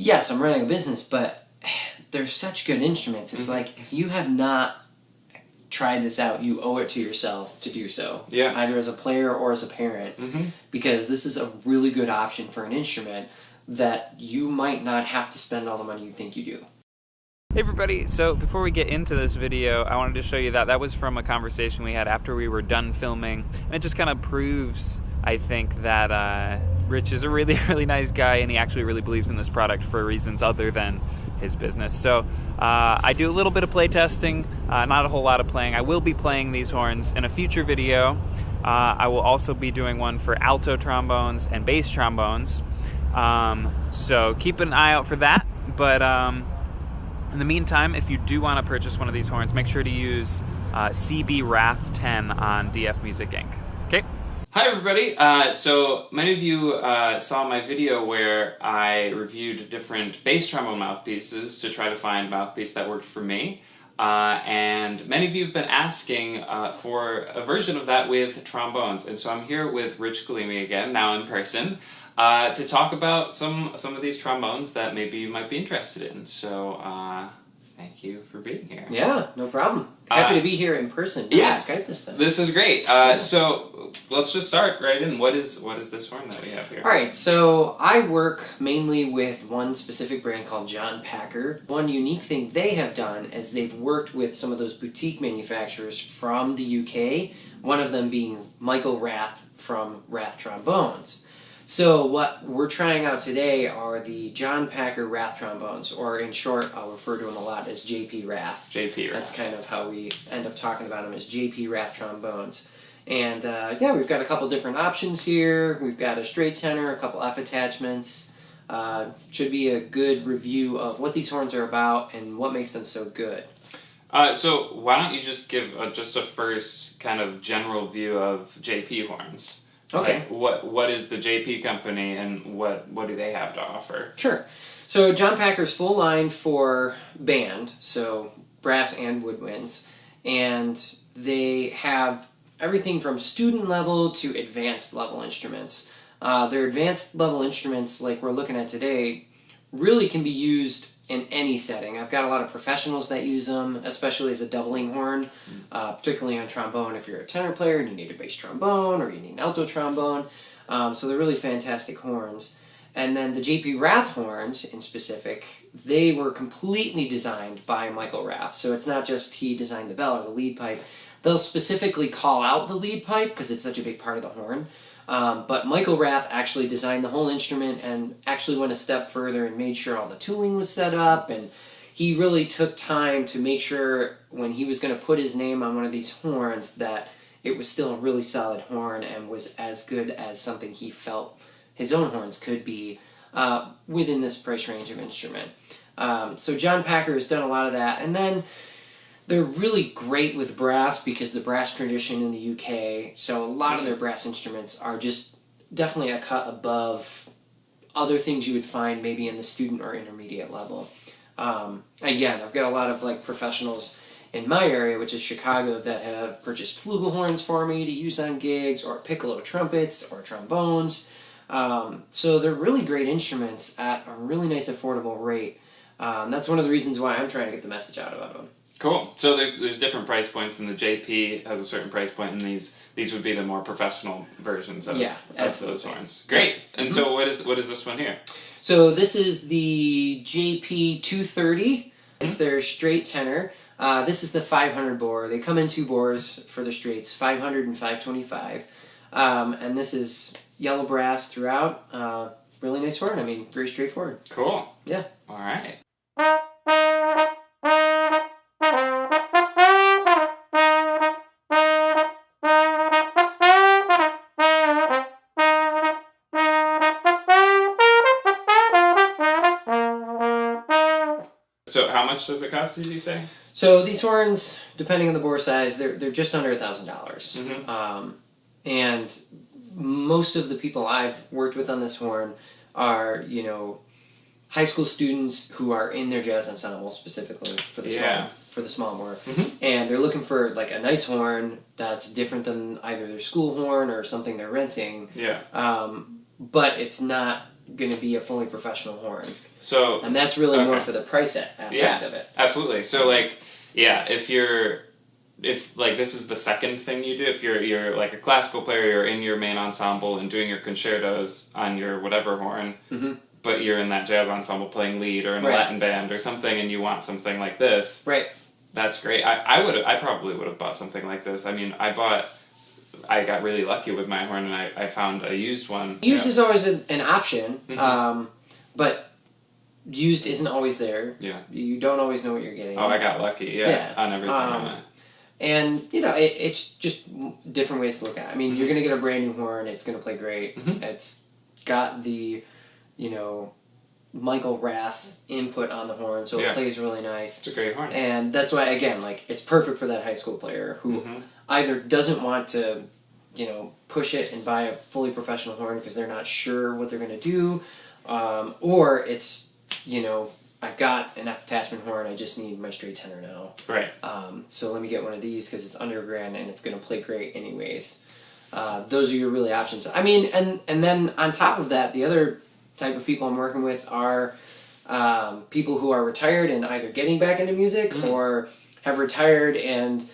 yes, I'm running a business, but they're such good instruments. It's like, if you have not tried this out, you owe it to yourself to do so. Yeah. Either as a player or as a parent, because this is a really good option for an instrument that you might not have to spend all the money you think you do. Hey everybody, so before we get into this video, I wanted to show you that was from a conversation we had after we were done filming, and it just kind of proves, I think, that Rich is a really, really nice guy, and he actually really believes in this product for reasons other than his business. So I do a little bit of play testing, not a whole lot of playing. I will be playing these horns in a future video. I will also be doing one for alto trombones and bass trombones, so keep an eye out for that. But in the meantime, if you do want to purchase one of these horns, make sure to use JP Rath 10 on DF Music Inc. Okay? Hi everybody! So many of you saw my video where I reviewed different bass trombone mouthpieces to try to find a mouthpiece that worked for me. And many of you have been asking for a version of that with trombones. And so I'm here with Rich Galime again, now in person, to talk about some of these trombones that maybe you might be interested in. So thank you for being here. Yeah, no problem. Happy to be here in person. Yeah, Skype this time. This is great. So let's just start right in. What is this horn that we have here? All right, so I work mainly with one specific brand called John Packer. One unique thing they have done is they've worked with some of those boutique manufacturers from the UK, one of them being Michael Rath from Rath Trombones. So what we're trying out today are the John Packer Rath Trombones, or in short, I'll refer to them a lot as JP Rath. JP Rath. That's kind of how we end up talking about them, as JP Rath Trombones. And yeah, we've got a couple different options here. We've got a straight tenor, a couple F attachments. Should be a good review of what these horns are about and what makes them so good. So why don't you just give just a first kind of general view of JP horns? Okay. Like what is the JP company and what do they have to offer? Sure. So John Packer's full line for band, so brass and woodwinds, and they have everything from student level to advanced level instruments. Their advanced level instruments, like we're looking at today, really can be used in any setting. I've got a lot of professionals that use them, especially as a doubling horn, particularly on trombone. If you're a tenor player and you need a bass trombone or you need an alto trombone, so they're really fantastic horns. And then the JP Rath horns, in specific, they were completely designed by Michael Rath. So it's not just he designed the bell or the lead pipe. They'll specifically call out the lead pipe because it's such a big part of the horn. But Michael Rath actually designed the whole instrument and actually went a step further and made sure all the tooling was set up, and he really took time to make sure when he was going to put his name on one of these horns that it was still a really solid horn and was as good as something he felt his own horns could be within this price range of instrument. So John Packer has done a lot of that, and then they're really great with brass because the brass tradition in the UK, so a lot of their brass instruments are just definitely a cut above other things you would find maybe in the student or intermediate level. Again, I've got a lot of like professionals in my area, which is Chicago, that have purchased flugelhorns for me to use on gigs, or piccolo trumpets, or trombones. So they're really great instruments at a really nice affordable rate. That's one of the reasons why I'm trying to get the message out about them. Cool. So there's different price points, and the JP has a certain price point, and these would be the more professional versions of those horns. Great. And so what is this one here? So this is the JP332. It's their straight tenor. This is the 500 bore. They come in two bores for the straights, 500 and 525. And this is yellow brass throughout. Really nice horn. I mean, very straightforward. Cool. Yeah. All right. So how much does it cost, did you say? So these horns, depending on the bore size, they're just under $1,000. And most of the people I've worked with on this horn are, high school students who are in their jazz ensemble specifically for the small bore, and they're looking for like a nice horn that's different than either their school horn or something they're renting. But it's not going to be a fully professional horn. So, and that's really more for the price aspect of it. Absolutely. So like, if like this is the second thing you do, if you're like a classical player, you're in your main ensemble and doing your concertos on your whatever horn, but you're in that jazz ensemble playing lead or in a Latin band or something, and you want something like this. Right. That's great. I probably would have bought something like this. I mean, I got really lucky with my horn, and I found a used one. Used is always an option, but used isn't always there. Yeah. You don't always know what you're getting. Oh, I got lucky, on everything on it. And, it's just different ways to look at it. I mean, you're going to get a brand new horn, it's going to play great. It's got the, Michael Rath input on the horn, so it plays really nice. It's a great horn. And that's why, again, like, it's perfect for that high school player who either doesn't want to, push it and buy a fully professional horn because they're not sure what they're going to do, or it's, I've got an F attachment horn, I just need my straight tenor now. Right. So let me get one of these because it's underground and it's going to play great anyways. Those are your really options. I mean, and then on top of that, the other type of people I'm working with are people who are retired and either getting back into music or have retired and,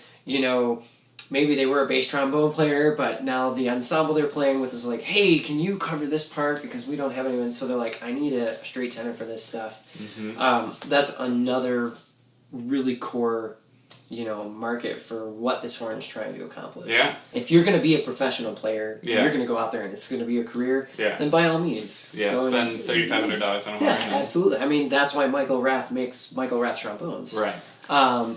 maybe they were a bass trombone player, but now the ensemble they're playing with is like, hey, can you cover this part because we don't have anyone? So they're like, I need a straight tenor for this stuff. That's another really core, market for what this horn is trying to accomplish. Yeah. If you're going to be a professional player, and you're going to go out there and it's going to be a career, then by all means. Yeah, spend $3,500 on a horn. Yeah, absolutely. I mean, that's why Michael Rath makes Michael Rath trombones. Right.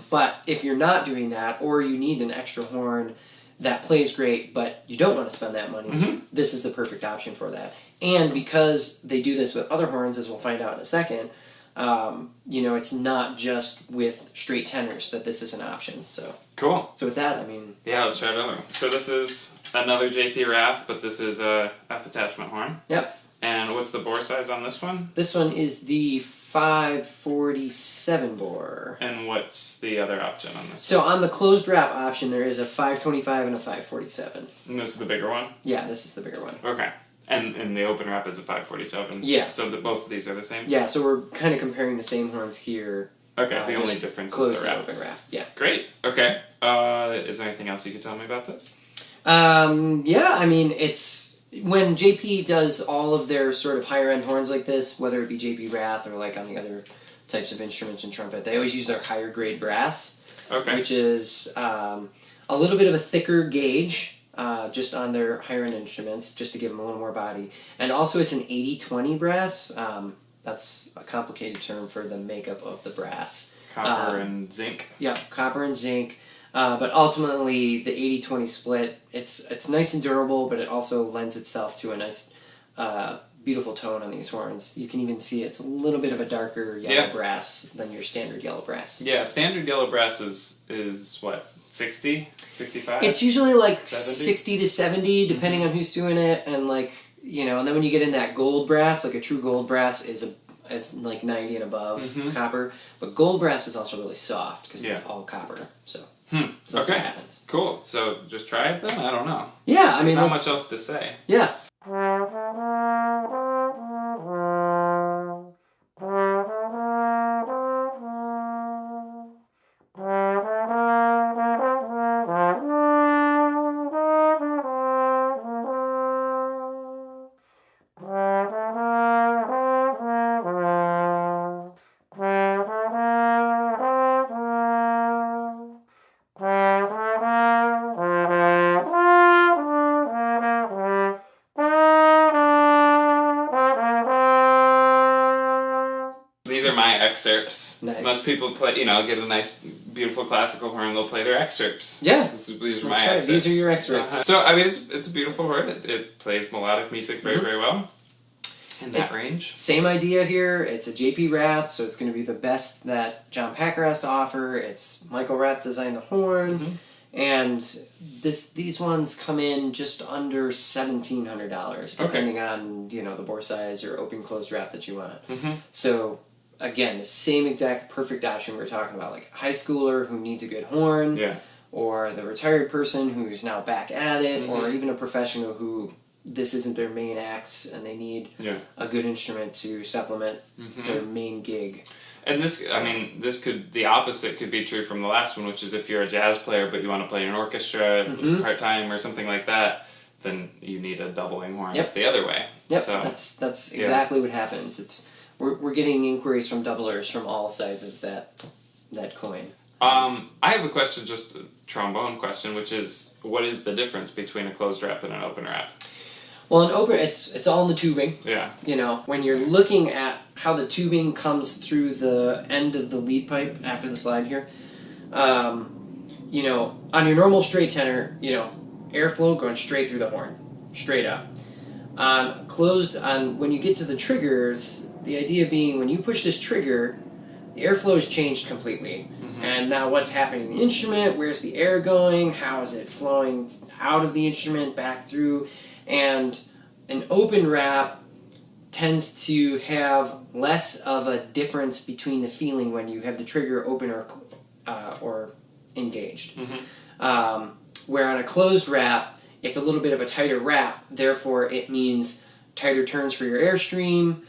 But if you're not doing that, or you need an extra horn that plays great, but you don't want to spend that money, this is the perfect option for that. And because they do this with other horns, as we'll find out in a second, it's not just with straight tenors that this is an option. So cool. So with that, I mean... Yeah, let's try another one. So this is another JP Rath, but this is a F attachment horn. Yep. And what's the bore size on this one? This one is the 547 bore. And what's the other option on this? So on the closed wrap option, there is a 525 and a 547. And this is the bigger one? Yeah, this is the bigger one. Okay. And the open wrap is a 547? Yeah. So both of these are the same? Yeah, so we're kind of comparing the same horns here. Okay, the only difference is the wrap. Open wrap, yeah. Great. Okay. Is there anything else you could tell me about this? Yeah, I mean, it's... When JP does all of their sort of higher-end horns like this, whether it be JP Rath or like on the other types of instruments and trumpet, they always use their higher-grade brass, which is a little bit of a thicker gauge just on their higher-end instruments, just to give them a little more body. And also it's an 80-20 brass. That's a complicated term for the makeup of the brass. Copper and zinc? Yeah, copper and zinc. But ultimately, the 80-20 split, it's nice and durable, but it also lends itself to a nice, beautiful tone on these horns. You can even see it's a little bit of a darker yellow brass than your standard yellow brass. Yeah, standard yellow brass is what, 60? 65? It's usually like 70? 60 to 70, depending on who's doing it, and like, and then when you get in that gold brass, like a true gold brass is like 90 and above copper, but gold brass is also really soft because it's all copper, so... So okay. What happens. Cool. So just try it then? I don't know. Yeah, I mean... Not much else to say. Yeah. These are my excerpts. Nice. Most people play, get a nice, beautiful classical horn, they'll play their excerpts. Yeah. These are my excerpts. These are your excerpts. So, I mean, it's a beautiful horn. It plays melodic music very, very well. In that range. Same idea here. It's a JP Rath, so it's going to be the best that John Packer has to offer. It's Michael Rath designed the horn. And these ones come in just under $1,700, depending on, the bore size or open closed wrap that you want. So, again, the same exact perfect option we were talking about, like a high schooler who needs a good horn, or the retired person who's now back at it, or even a professional who this isn't their main axe and they need a good instrument to supplement their main gig. And the opposite could be true from the last one, which is if you're a jazz player but you want to play in an orchestra part-time or something like that, then you need a doubling horn the other way. Yep, so, that's exactly what happens. We're getting inquiries from doublers from all sides of that coin. I have a question, just a trombone question, which is, what is the difference between a closed wrap and an open wrap? Well, an open, it's all in the tubing. Yeah. You know, when you're looking at how the tubing comes through the end of the lead pipe after the slide here, you know, on your normal straight tenor, you know, airflow going straight through the horn, straight up. When you get to the triggers, the idea being when you push this trigger, the airflow is changed completely. And now what's happening in the instrument, where's the air going, how is it flowing out of the instrument, back through, and an open wrap tends to have less of a difference between the feeling when you have the trigger open or engaged. Where on a closed wrap, it's a little bit of a tighter wrap, therefore it means tighter turns for your airstream,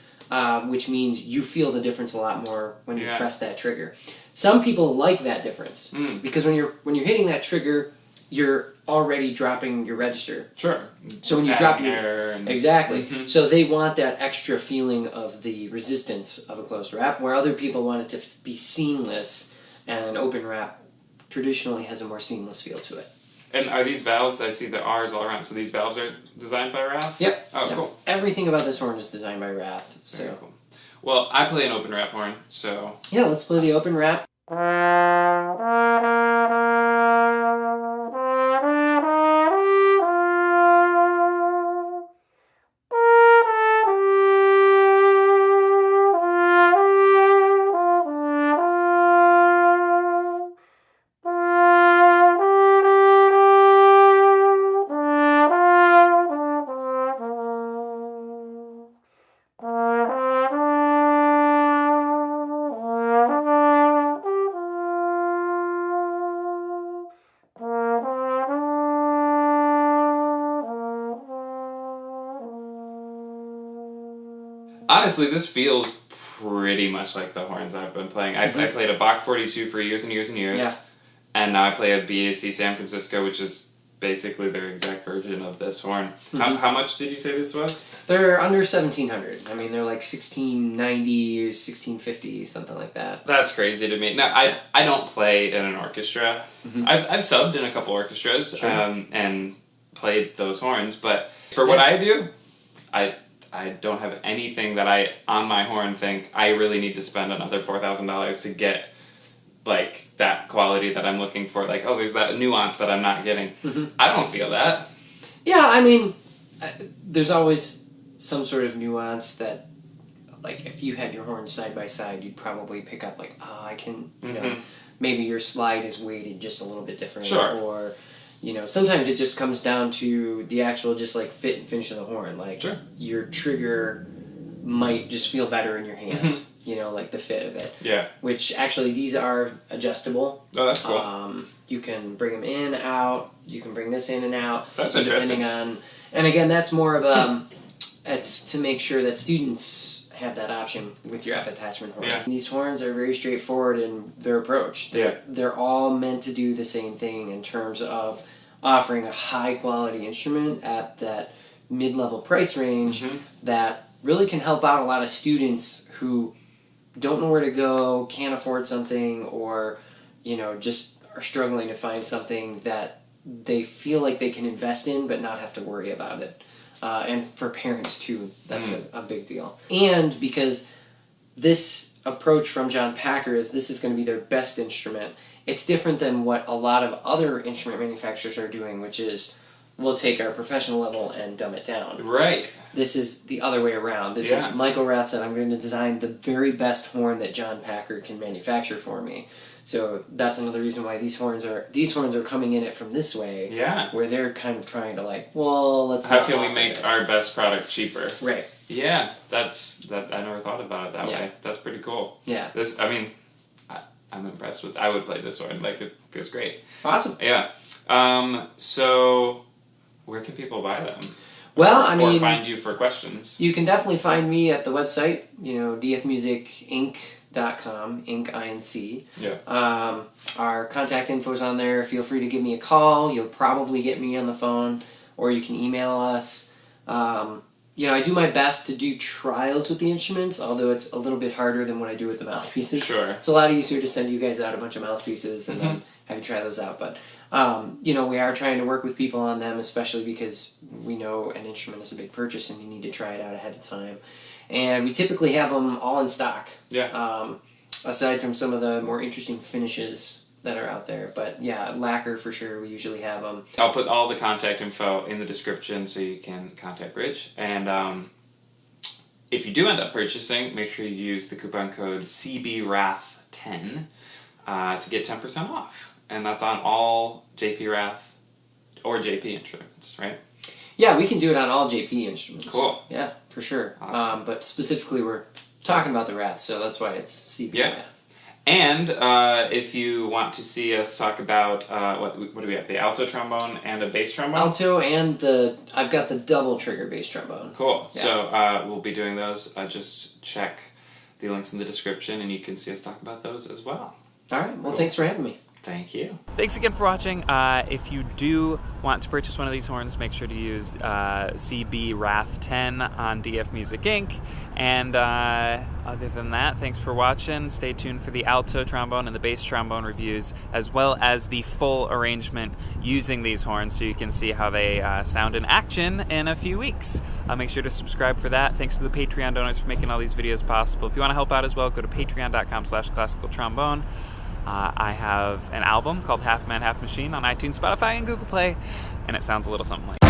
which means you feel the difference a lot more when you press that trigger. Some people like that difference because when you're hitting that trigger, you're already dropping your register. Sure. So when you drop your exactly, so they want that extra feeling of the resistance of a closed wrap, where other people want it to be seamless, and an open wrap traditionally has a more seamless feel to it. And are these valves? I see the R's all around. So these valves are designed by Rath? Yep. Oh, yep. cool. Everything about this horn is designed by Rath. So. Very cool. Well, I play an open wrap horn, so... Yeah, let's play the open wrap. Honestly, this feels pretty much like the horns I've been playing. I played a Bach 42 for years and years and years. Yeah. And now I play a BAC San Francisco, which is basically their exact version of this horn. How much did you say this was? They're under $1,700. I mean, they're like $1,690, $1,650, something like that. That's crazy to me. Now, I don't play in an orchestra. I've subbed in a couple orchestras and played those horns, but for what I do, I don't have anything that I, on my horn, think I really need to spend another $4,000 to get, like, that quality that I'm looking for. Like, oh, there's that nuance that I'm not getting. I don't feel that. Yeah, I mean, there's always some sort of nuance that, like, if you had your horns side by side, you'd probably pick up, like, oh, I can, you know, maybe your slide is weighted just a little bit different. Sure. Or, you know, sometimes it just comes down to the actual just, like, fit and finish of the horn. Like, your trigger might just feel better in your hand. You know, like the fit of it. Yeah. Which, actually, these are adjustable. Oh, that's cool. You can bring them in, out. You can bring this in and out. That's interesting. Depending on... And again, that's more of a... It's to make sure that students have that option with your F attachment horn. Yeah. These horns are very straightforward in their approach. They're all meant to do the same thing in terms of offering a high-quality instrument at that mid-level price range that really can help out a lot of students who don't know where to go, can't afford something, or, you know, just are struggling to find something that they feel like they can invest in but not have to worry about it. And for parents, too, that's a big deal. And because this approach from John Packer is this is going to be their best instrument, it's different than what a lot of other instrument manufacturers are doing, which is we'll take our professional level and dumb it down. Right. This is the other way around. This is Michael Rath said, I'm going to design the very best horn that John Packer can manufacture for me. So that's another reason why these horns are coming in it from this way. Yeah. Where they're kind of trying to like, well, let's. How can we make our best product cheaper? Right. Yeah, that I never thought about it that way. That's pretty cool. Yeah. This, I mean, I'm impressed with. I would play this horn. Like it was great. Awesome. Yeah. So, where can people buy them? Well, I mean, or find you for questions. You can definitely find me at the website, dfmusicinc.com, Inc, I-N-C. Yeah. Our contact info's on there. Feel free to give me a call. You'll probably get me on the phone, or you can email us. I do my best to do trials with the instruments, although it's a little bit harder than what I do with the mouthpieces. Sure. It's a lot easier to send you guys out a bunch of mouthpieces and then have you try those out. But, we are trying to work with people on them, especially because we know an instrument is a big purchase and you need to try it out ahead of time. And we typically have them all in stock. Yeah. Aside from some of the more interesting finishes that are out there. But yeah, lacquer for sure, we usually have them. I'll put all the contact info in the description so you can contact Rich. And if you do end up purchasing, make sure you use the coupon code CBRath10 to get 10% off. And that's on all JP Rath or JP instruments, right? Yeah, we can do it on all JP instruments. Cool. Yeah, for sure. Awesome. But specifically, we're talking about the Rath, so that's why it's CB Rath. And if you want to see us talk about, what do we have, the alto trombone and a bass trombone? Alto and I've got the double trigger bass trombone. Cool. Yeah. So we'll be doing those. Just check the links in the description and you can see us talk about those as well. All right, well, thanks for having me. Thank you. Thanks again for watching. If you do want to purchase one of these horns, make sure to use CB Rath 10 on DF Music Inc. And other than that, thanks for watching. Stay tuned for the alto trombone and the bass trombone reviews, as well as the full arrangement using these horns so you can see how they sound in action in a few weeks. Make sure to subscribe for that. Thanks to the Patreon donors for making all these videos possible. If you want to help out as well, go to patreon.com/classicaltrombone. I have an album called Half Man, Half Machine on iTunes, Spotify, and Google Play, and it sounds a little something like